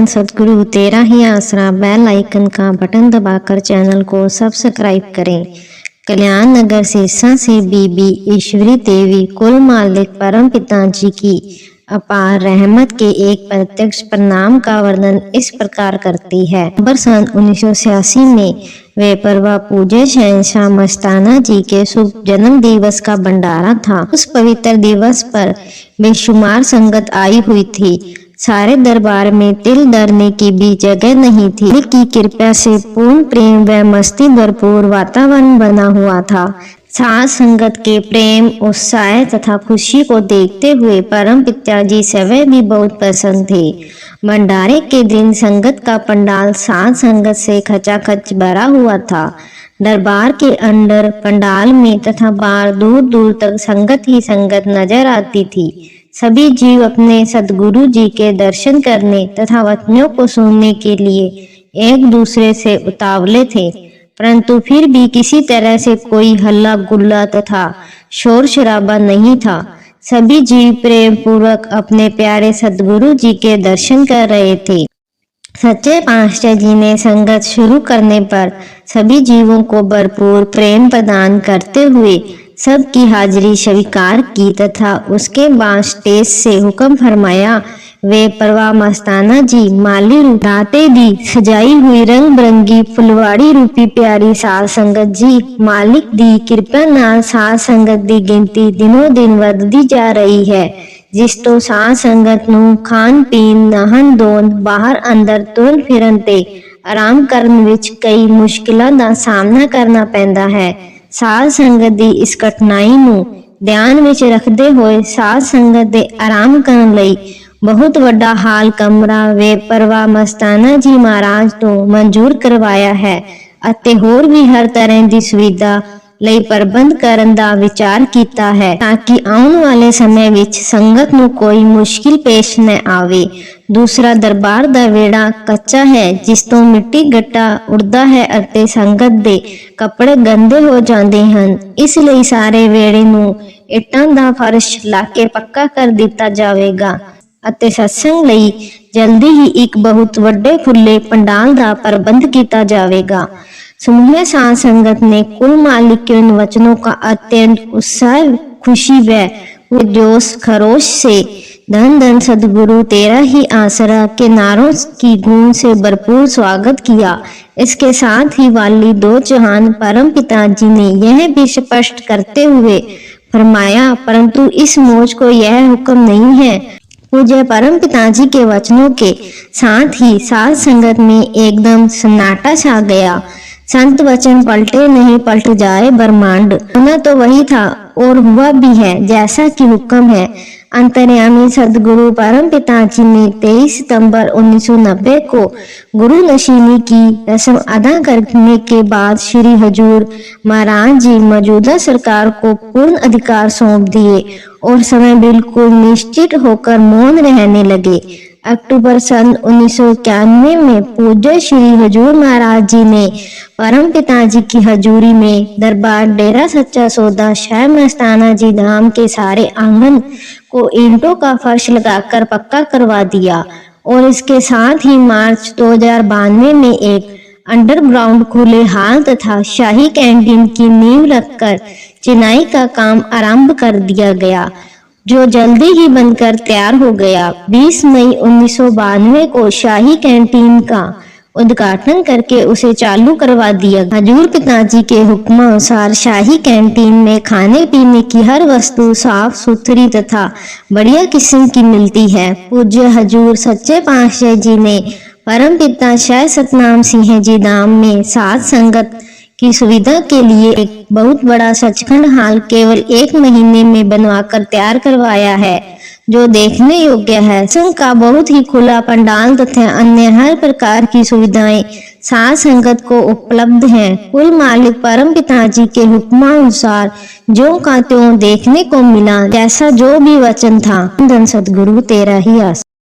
धन सद्गुरु तेरा ही आसरा। बेल आइकन का बटन दबाकर चैनल को सब्सक्राइब करें। कल्याण नगर सिरसा से बीबी ईश्वरी देवी कुल मालिक परम पिता जी की अपार रहमत के एक प्रत्यक्ष परिणाम का वर्णन इस प्रकार करती है। सन 1986 में वे परवा पूज्य शहंशाह मस्ताना जी के शुभ जन्म दिवस का भंडारा था। उस पवित्र दिवस पर बेशुमार संगत आई हुई थी। सारे दरबार में तिल धरने की भी जगह नहीं थी। मालिक की कृपा से पूर्ण प्रेम व मस्ती भरपूर वातावरण बना हुआ था। साथ संगत के प्रेम, उत्साह तथा खुशी को देखते हुए परम पिताजी स्वयं भी बहुत प्रसन्न थे। भंडारे के दिन संगत का पंडाल साथ संगत से खचाखच भरा हुआ था। दरबार के अंदर पंडाल में तथा बाहर दूर दूर तक संगत ही संगत नजर आती थी। सभी जीव अपने सद्गुरु जी के दर्शन करने तथा वचनों को सुनने के लिए एक दूसरे से उतावले थे, परंतु फिर भी किसी तरह से कोई हल्ला गुल्ला तथा शोर शराबा नहीं था। सभी जीव प्रेम पूर्वक अपने प्यारे सद्गुरु जी के दर्शन कर रहे थे। सच्चे पातशाह जी ने संगत शुरू करने पर सभी जीवों को भरपूर प्रेम प्रदान करते हुए सबकी हाजिरी स्वीकार की तथा उसके बाद स्टेज से हुक्म फरमाया। वे परवा मस्ताना जी माली राते दी सजाई हुई रंग बिरंगी फुलवाड़ी रूपी प्यारी साध संगत जी मालिक दी कृपा नाल साध संगत दी गिनती दिनों दिन वधदी जा रही है, जिस तो साध संगत नूं खान पीन नहान धोन बाहर अंदर तुरन फिरन ते आराम करन विच कई मुश्किलां दा सामना करना पैंदा है। साध संगत दी इस कठिनाई नूं ध्यान विच रखदे होए साध संगत दे आराम करन लई बहुत वड्डा हाल कमरा वे परवा मस्ताना जी महाराज तो मंजूर करवाया है ਅਤੇ ਹੋਰ भी हर तरह की सुविधा ਲਈ प्रबंध करन दा विचार कीता है, ताकि आने वाले समय विच संगत नूं कोई मुश्किल पेश न आवे। दूसरा, दरबार दा वेड़ा कच्चा है, जिस तो मिट्टी गट्टा उड़दा है ਅਤੇ संगत दे कपड़े गंदे हो जाते हैं। इसलिए सारे वेड़े नूं ਇੱਟਾਂ ਦਾ फर्श ला के पक्का कर दिता जाएगा ਅਤੇ सत्संग ਲਈ जल्दी ही एक बहुत वड्डे खुले पंडाल का प्रबंध किया जाएगा। समूह साध संगत ने कुल मालिक के उन वचनों का अत्यंत उत्साह, खुशी व जोश खरोश से धन धन सद्गुरु तेरा ही आसरा के नारों की गूंज से भरपूर स्वागत किया। इसके साथ ही वाली दो जहान परम पिताजी ने यह भी स्पष्ट करते हुए फरमाया, परंतु इस मौज को यह हुक्म नहीं है। पूज्य परम पिताजी के वचनों के साथ ही साध संगत में एकदम सन्नाटा छा गया। संत वचन पलटे नहीं पलट जाए ब्रह्मांड। होना तो वही था और हुआ भी है जैसा कि हुक्म है। अंतर्यामी सदगुरु परम पिताजी ने 23 सितंबर 1990 को गुरु नशीनी की रस्म अदा करने के बाद श्री हजूर महाराज जी मौजूदा सरकार को पूर्ण अधिकार सौंप दिए और समय बिल्कुल निश्चित होकर मौन रहने लगे। अक्टूबर सन 1991 में पूज्य श्री हजूर महाराज जी ने परम पिताजी की हजूरी में दरबार डेरा सच्चा सौदा शहर मस्ताना जी धाम के सारे आंगन को ईंटों का फर्श लगाकर पक्का करवा दिया और इसके साथ ही मार्च 2092 में एक अंडरग्राउंड खुले हाल तथा शाही कैंटीन की नींव रखकर चिनाई का काम आरंभ कर दिया गया, जो जल्दी ही बनकर तैयार हो गया। 20 मई 1992 को शाही कैंटीन का उद्घाटन करके उसे चालू करवा दिया। हजूर पिताजी के हुक्म अनुसार शाही कैंटीन में खाने पीने की हर वस्तु साफ सुथरी तथा बढ़िया किस्म की मिलती है। पूज्य हजूर सच्चे पातशाह जी ने परम पिता शाह सतनाम सिंह जी धाम में साध संगत की सुविधा के लिए एक बहुत बड़ा सचखंड हाल केवल 1 महीने में बनवाकर तैयार करवाया है, जो देखने योग्य है। संघ का बहुत ही खुला पंडाल तथा अन्य हर प्रकार की सुविधाएं साध संगत को उपलब्ध हैं। कुल मालिक परम पिताजी के हुक्मानुसार जो का त्यों देखने को मिला, जैसा जो भी वचन था। धन सद्गुरु तेरा ही आसरा।